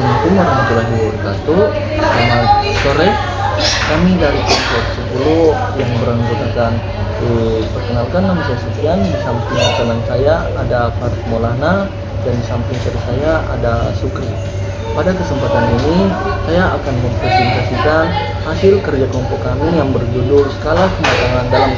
Assalamualaikum warahmatullahi wabarakatuh. Selamat sore. Kami dari kelompok 10 yang beranggotakan perkenalkan, nama saya Sufyan. Di samping kanan saya ada Farid Maulana dan di samping kiri saya ada Sukri. Pada kesempatan ini saya akan mempresentasikan hasil kerja kelompok kami yang berjudul Skala Kematangan dalam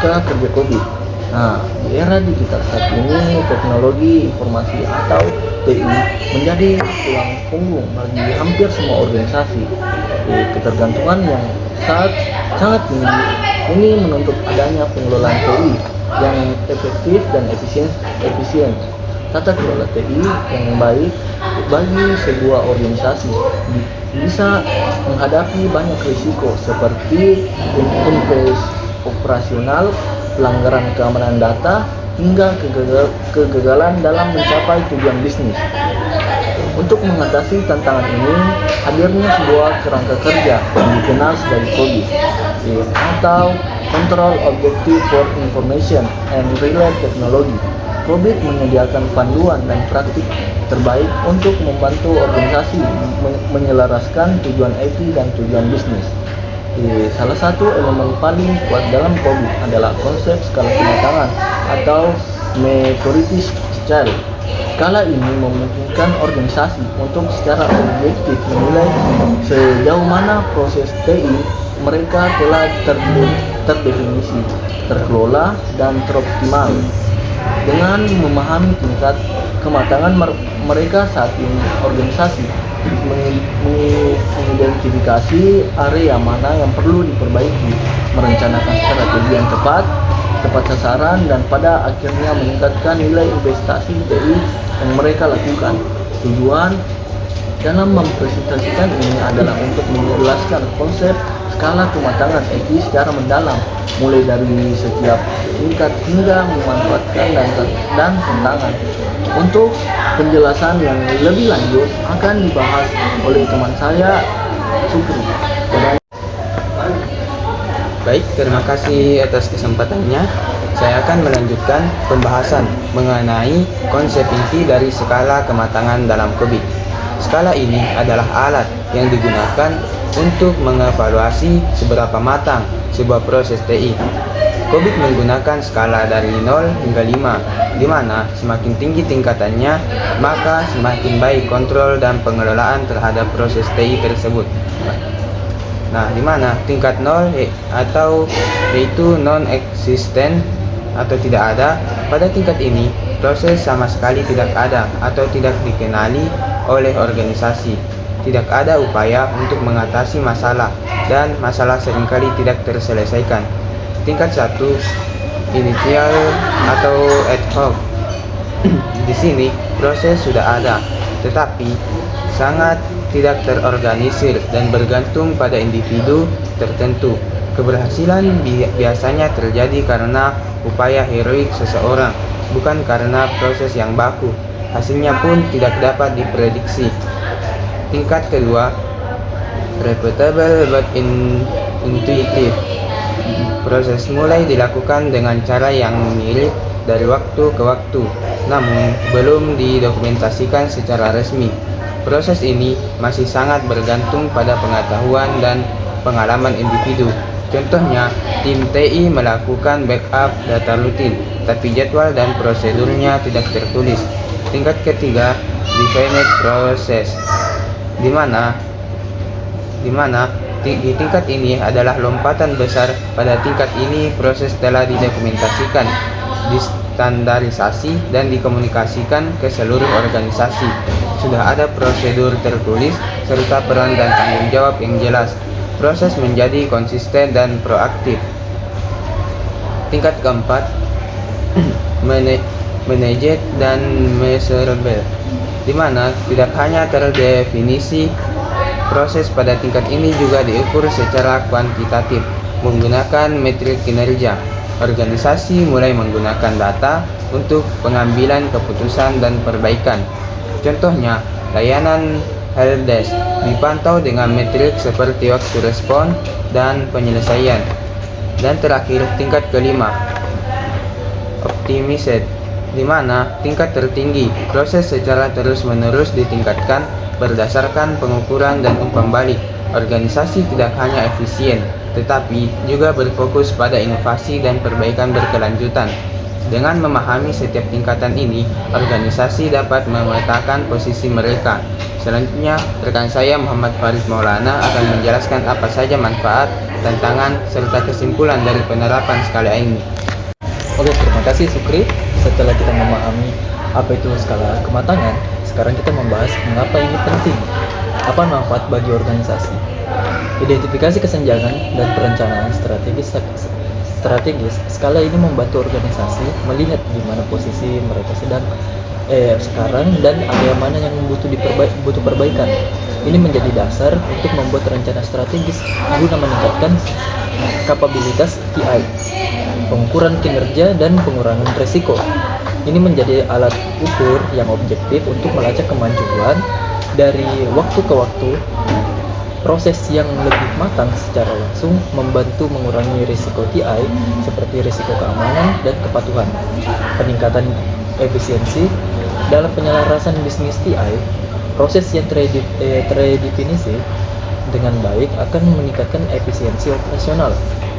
Kerangka Kerja COVID. Nah, di era digital saat ini, teknologi informasi atau TI menjadi tulang punggung bagi hampir semua organisasi. Ketergantungan yang sangat tinggi ini menuntut adanya pengelolaan TI yang efektif dan efisien. Tata kelola TI yang baik bagi sebuah organisasi bisa menghadapi banyak risiko seperti operasional, pelanggaran keamanan data, hingga kegagalan dalam mencapai tujuan bisnis. Untuk mengatasi tantangan ini, hadirnya sebuah kerangka kerja yang dikenal sebagai COBIT atau Control Objective for Information and Relay Technology. COBIT menyediakan panduan dan praktik terbaik untuk membantu organisasi menyelaraskan tujuan IT dan tujuan bisnis. Salah satu elemen paling kuat dalam COBIT adalah konsep skala kematangan atau maturity scale. Skala ini memungkinkan organisasi untuk secara objektif menilai sejauh mana proses TI mereka telah terdefinisi, terkelola, dan teroptimal. Dengan memahami tingkat kematangan mereka saat ini, organisasi mengidentifikasi area mana yang perlu diperbaiki, merencanakan strategi yang tepat sasaran, dan pada akhirnya meningkatkan nilai investasi TI yang mereka lakukan. Tujuan dalam mempresentasikan ini adalah untuk menjelaskan konsep skala kematangan IT secara mendalam, mulai dari setiap tingkat hingga memanfaatkan dan tantangan. Untuk penjelasan yang lebih lanjut akan dibahas oleh teman saya, Sukri. Baik, terima kasih atas kesempatannya. Saya akan melanjutkan pembahasan mengenai konsep inti dari skala kematangan dalam COBIT. Skala ini adalah alat yang digunakan untuk mengevaluasi seberapa matang sebuah proses TI. COBIT menggunakan skala dari 0 hingga 5, di mana semakin tinggi tingkatannya, maka semakin baik kontrol dan pengelolaan terhadap proses TI tersebut. Nah, di mana tingkat 0 atau yaitu non-existent atau tidak ada, pada tingkat ini proses sama sekali tidak ada atau tidak dikenali oleh organisasi. Tidak ada upaya untuk mengatasi masalah dan masalah seringkali tidak terselesaikan. Tingkat 1, initial atau ad hoc. Di sini proses sudah ada, tetapi sangat tidak terorganisir dan bergantung pada individu tertentu. Keberhasilan biasanya terjadi karena upaya heroik seseorang, bukan karena proses yang baku. Hasilnya pun tidak dapat diprediksi. Tingkat kedua, repeatable but intuitive. Proses mulai dilakukan dengan cara yang mirip dari waktu ke waktu, namun belum didokumentasikan secara resmi. Proses ini masih sangat bergantung pada pengetahuan dan pengalaman individu. Contohnya, tim TI melakukan backup data rutin, tapi jadwal dan prosedurnya tidak tertulis. Tingkat ketiga, definite process, di mana di tingkat ini adalah lompatan besar. Pada tingkat ini proses telah didokumentasikan, distandarisasi, dan dikomunikasikan ke seluruh organisasi. Sudah ada prosedur tertulis serta peran dan tanggung jawab yang jelas. Proses menjadi konsisten dan proaktif. Tingkat keempat, managed dan measurable, di mana tidak hanya terdefinisi, proses pada tingkat ini juga diukur secara kuantitatif menggunakan metrik kinerja. Organisasi mulai menggunakan data untuk pengambilan keputusan dan perbaikan. Contohnya, layanan helpdesk dipantau dengan metrik seperti waktu respon dan penyelesaian. Dan terakhir, tingkat kelima, optimized, di mana tingkat tertinggi proses secara terus-menerus ditingkatkan Berdasarkan pengukuran dan umpan balik, organisasi tidak hanya efisien, tetapi juga berfokus pada inovasi dan perbaikan berkelanjutan. Dengan memahami setiap tingkatan ini, organisasi dapat memetakan posisi mereka. Selanjutnya, rekan saya Muhammad Farid Maulana akan menjelaskan apa saja manfaat, tantangan, serta kesimpulan dari penerapan skala ini. Oke, terima kasih Sukri. Setelah kita memahami apa itu skala kematangan, sekarang kita membahas mengapa ini penting. Apa manfaat bagi organisasi? Identifikasi kesenjangan dan perencanaan strategis. Skala ini membantu organisasi melihat di mana posisi mereka sedang sekarang dan area mana yang butuh perbaikan. Ini menjadi dasar untuk membuat rencana strategis guna meningkatkan kapabilitas TI, pengukuran kinerja dan pengurangan risiko. Ini menjadi alat ukur yang objektif untuk melacak kemajuan dari waktu ke waktu. Proses yang lebih matang secara langsung membantu mengurangi risiko TI seperti risiko keamanan dan kepatuhan. Peningkatan efisiensi dalam penyelarasan bisnis TI, proses yang terdefinisi dengan baik akan meningkatkan efisiensi operasional.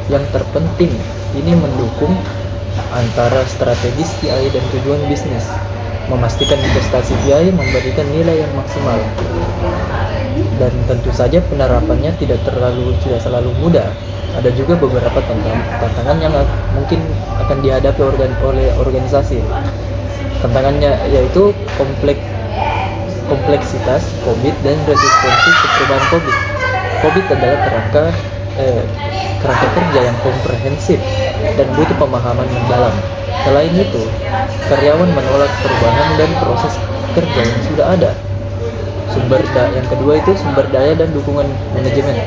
Yang terpenting, ini mendukung antara strategis TI dan tujuan bisnis, memastikan investasi TI memberikan nilai yang maksimal. Dan tentu saja penerapannya tidak selalu mudah. Ada juga beberapa tantangan yang mungkin akan dihadapi oleh organisasi. Tantangannya yaitu kompleksitas COVID dan resistensi ke perubahan COVID. COVID adalah kerangka kerja yang komprehensif dan butuh pemahaman mendalam. Selain itu, karyawan menolak perubahan dan proses kerja yang sudah ada. Yang kedua itu sumber daya dan dukungan manajemen.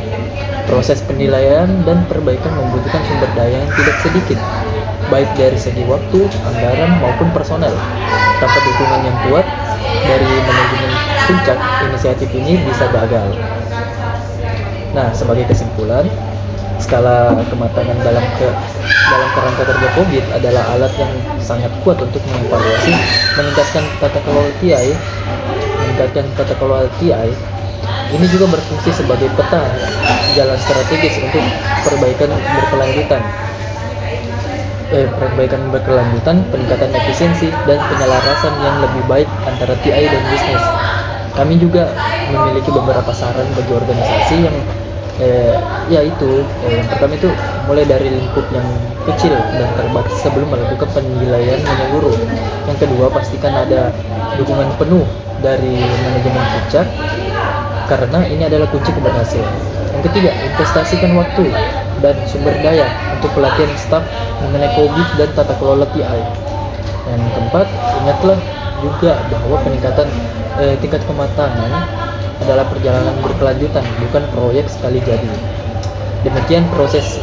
Proses penilaian dan perbaikan membutuhkan sumber daya yang tidak sedikit, baik dari segi waktu, anggaran maupun personel. Tanpa dukungan yang kuat dari manajemen puncak, inisiatif ini bisa gagal. Nah, sebagai kesimpulan, skala kematangan dalam kerangka kerja COVID adalah alat yang sangat kuat untuk mengevaluasi, meningkatkan tata kelola TI. Ini juga berfungsi sebagai peta jalan strategis untuk perbaikan berkelanjutan, peningkatan efisiensi, dan penyelarasan yang lebih baik antara TI dan bisnis. Kami juga memiliki beberapa saran bagi organisasi yang yang pertama itu mulai dari lingkup yang kecil dan terbatas sebelum melakukan penilaian menyeluruh. Yang kedua, pastikan ada dukungan penuh dari manajemen puncak karena ini adalah kunci keberhasilan. Yang ketiga, investasikan waktu dan sumber daya untuk pelatihan staf mengenai COVID dan tata kelola TI. Yang keempat, ingatlah juga bahwa peningkatan tingkat kematangan adalah perjalanan berkelanjutan, bukan proyek sekali jadi. Demikian proses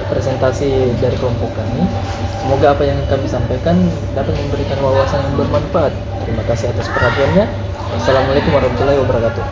presentasi dari kelompok kami. Semoga apa yang kami sampaikan dapat memberikan wawasan yang bermanfaat. Terima kasih atas perhatiannya. Wassalamualaikum warahmatullahi wabarakatuh.